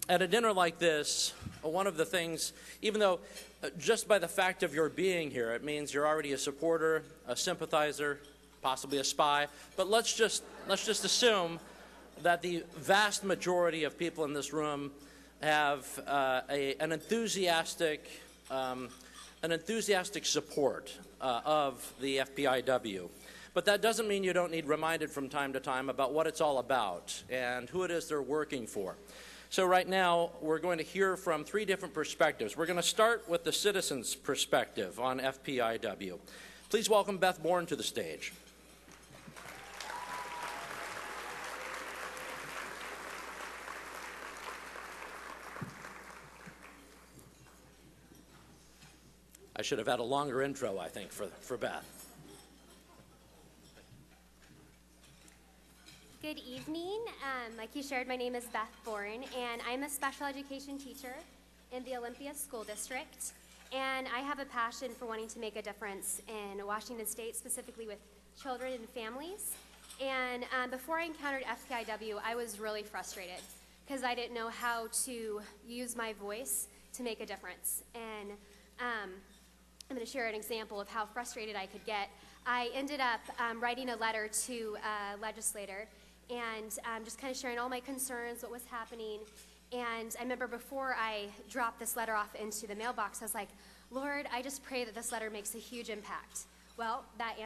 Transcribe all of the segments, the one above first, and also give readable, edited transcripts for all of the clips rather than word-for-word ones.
At a dinner like this, one of the things, even though just by the fact of your being here, it means you're already a supporter, a sympathizer, possibly a spy, but let's just assume that the vast majority of people in this room have an enthusiastic support of the FPIW. But that doesn't mean you don't need reminded from time to time about what it's all about and who it is they're working for. So right now, we're going to hear from three different perspectives. We're going to start with the citizens' perspective on FPIW. Please welcome Beth Bourne to the stage. I should have had a longer intro, I think, for Beth. Good evening. Like you shared, my name is Beth Bourne, and I'm a special education teacher in the Olympia School District. And I have a passion for wanting to make a difference in Washington State, specifically with children and families. And before I encountered FPIW, I was really frustrated because I didn't know how to use my voice to make a difference. And I'm going to share an example of how frustrated I could get. I ended up writing a letter to a legislator and just kind of sharing all my concerns, what was happening. And I remember before I dropped this letter off into the mailbox, I was like, Lord, I just pray that this letter makes a huge impact. Well, that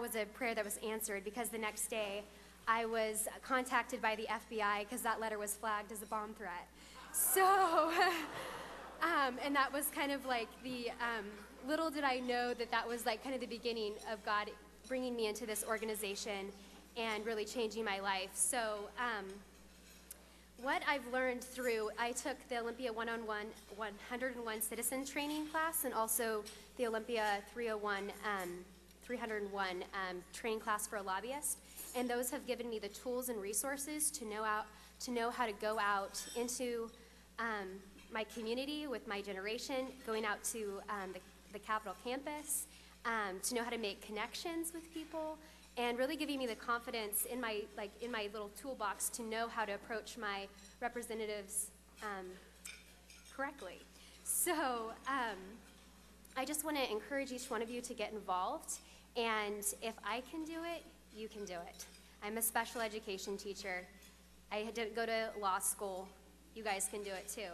was a prayer that was answered, because the next day I was contacted by the FBI because that letter was flagged as a bomb threat. So, and that was kind of like the, little did I know that was like kind of the beginning of God bringing me into this organization and really changing my life. So what I've learned through, I took the Olympia 101 citizen training class and also the Olympia 301 training class for a lobbyist. And those have given me the tools and resources to know how to go out into my community with my generation, going out to the Capitol campus, to know how to make connections with people, and really giving me the confidence in my little toolbox to know how to approach my representatives correctly. So I just want to encourage each one of you to get involved, and if I can do it, you can do it. I'm a special education teacher. I didn't go to law school. You guys can do it too.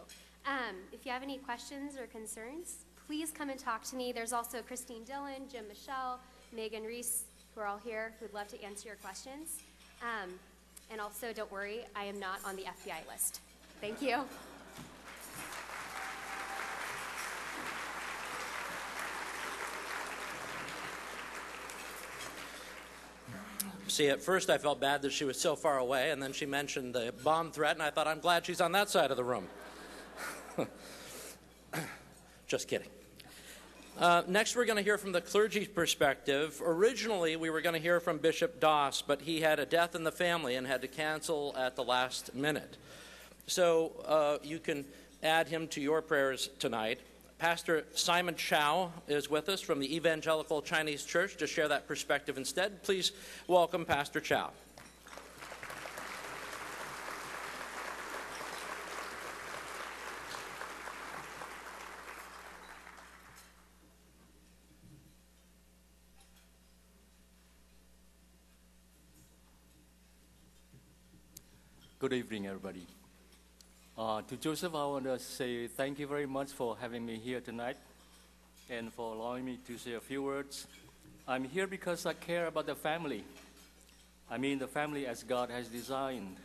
If you have any questions or concerns, please come and talk to me. There's also Christine Dillon, Jim Michelle, Megan Reese, who are all here, who would love to answer your questions. And also, don't worry, I am not on the FBI list. Thank you. See, at first I felt bad that she was so far away, and then she mentioned the bomb threat, and I thought, I'm glad she's on that side of the room. Just kidding. Next, we're going to hear from the clergy perspective. Originally, we were going to hear from Bishop Doss, but he had a death in the family and had to cancel at the last minute. So you can add him to your prayers tonight. Pastor Simon Chow is with us from the Evangelical Chinese Church to share that perspective instead. Please welcome Pastor Chow. Good evening, everybody. To Joseph, I want to say thank you very much for having me here tonight and for allowing me to say a few words. I'm here because I care about the family. I mean the family as God has designed.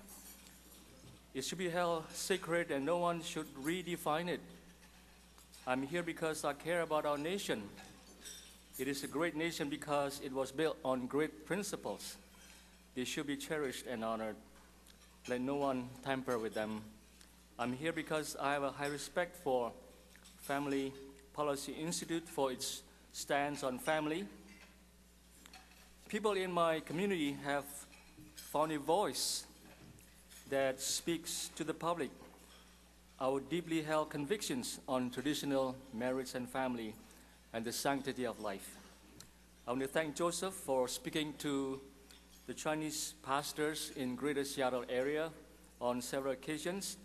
It should be held sacred and no one should redefine it. I'm here because I care about our nation. It is a great nation because it was built on great principles. They should be cherished and honored. Let no one tamper with them. I'm here because I have a high respect for Family Policy Institute for its stance on family. People in my community have found a voice that speaks to the public. Our deeply held convictions on traditional marriage and family and the sanctity of life. I want to thank Joseph for speaking to the Chinese pastors in Greater Seattle area on several occasions.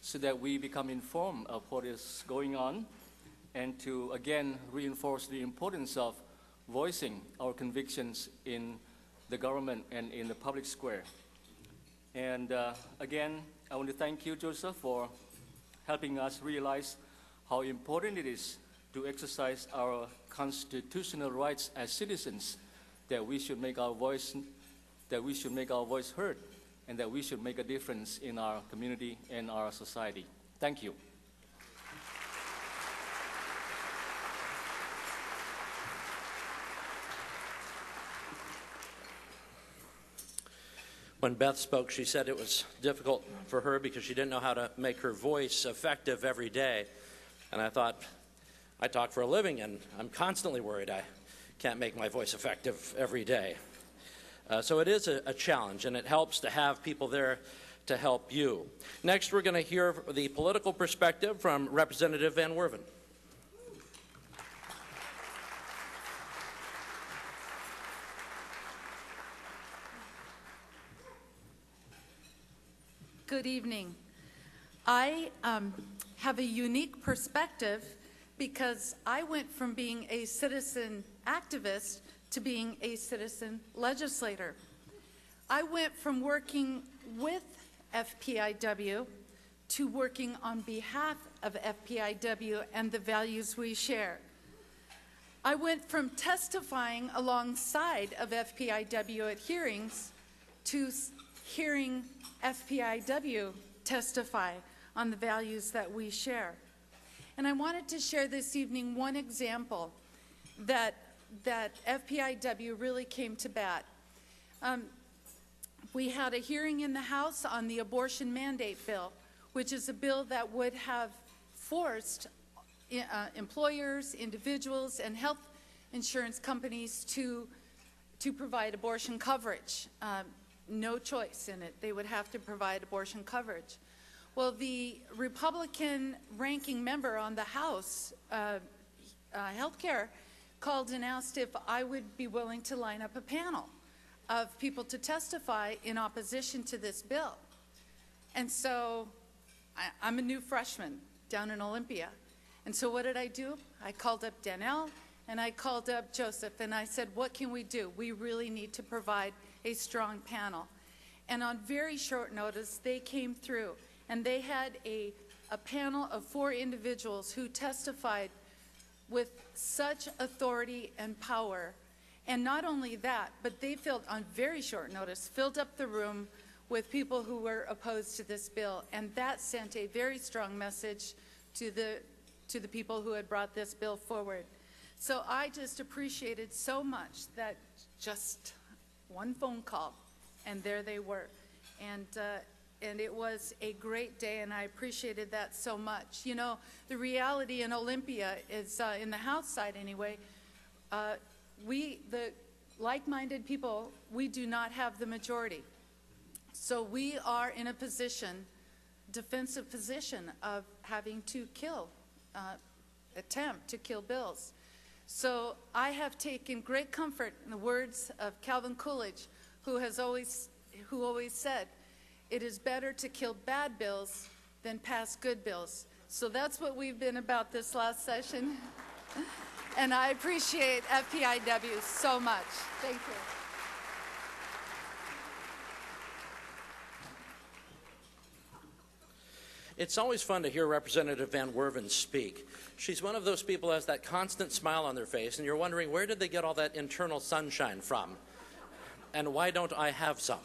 so that we become informed of what is going on, and to, again, reinforce the importance of voicing our convictions in the government and in the public square. And again, I want to thank you, Joseph, for helping us realize how important it is to exercise our constitutional rights as citizens, that we should make our voice heard, and that we should make a difference in our community and our society. Thank you. When Beth spoke, she said it was difficult for her because she didn't know how to make her voice effective every day. And I thought, I talk for a living, and I'm constantly worried I can't make my voice effective every day. So it is a challenge, and it helps to have people there to help you. Next, we're going to hear the political perspective from Representative Van Werven. Good evening. I have a unique perspective because I went from being a citizen activist to being a citizen legislator. I went from working with FPIW to working on behalf of FPIW and the values we share. I went from testifying alongside of FPIW at hearings to hearing FPIW testify on the values that we share. And I wanted to share this evening one example that FPIW really came to bat. We had a hearing in the House on the abortion mandate bill, which is a bill that would have forced employers, individuals, and health insurance companies to provide abortion coverage. No choice in it. They would have to provide abortion coverage. Well, the Republican ranking member on the House Healthcare called and asked if I would be willing to line up a panel of people to testify in opposition to this bill. And so I'm a new freshman down in Olympia. And so what did I do? I called up Danielle and I called up Joseph and I said, what can we do? We really need to provide a strong panel. And on very short notice, they came through and they had a panel of 4 individuals who testified with such authority and power. And not only that, but they on very short notice, filled up the room with people who were opposed to this bill. And that sent a very strong message to the people who had brought this bill forward. So I just appreciated so much that just one phone call, and there they were. And it was a great day, and I appreciated that so much. You know, the reality in Olympia is, in the House side anyway, we, the like-minded people, we do not have the majority. So we are in a position, defensive position, of having to attempt to kill bills. So I have taken great comfort in the words of Calvin Coolidge, who always said, it is better to kill bad bills than pass good bills. So that's what we've been about this last session. And I appreciate FPIW so much. Thank you. It's always fun to hear Representative Van Werven speak. She's one of those people who has that constant smile on their face, and you're wondering, where did they get all that internal sunshine from? And why don't I have some?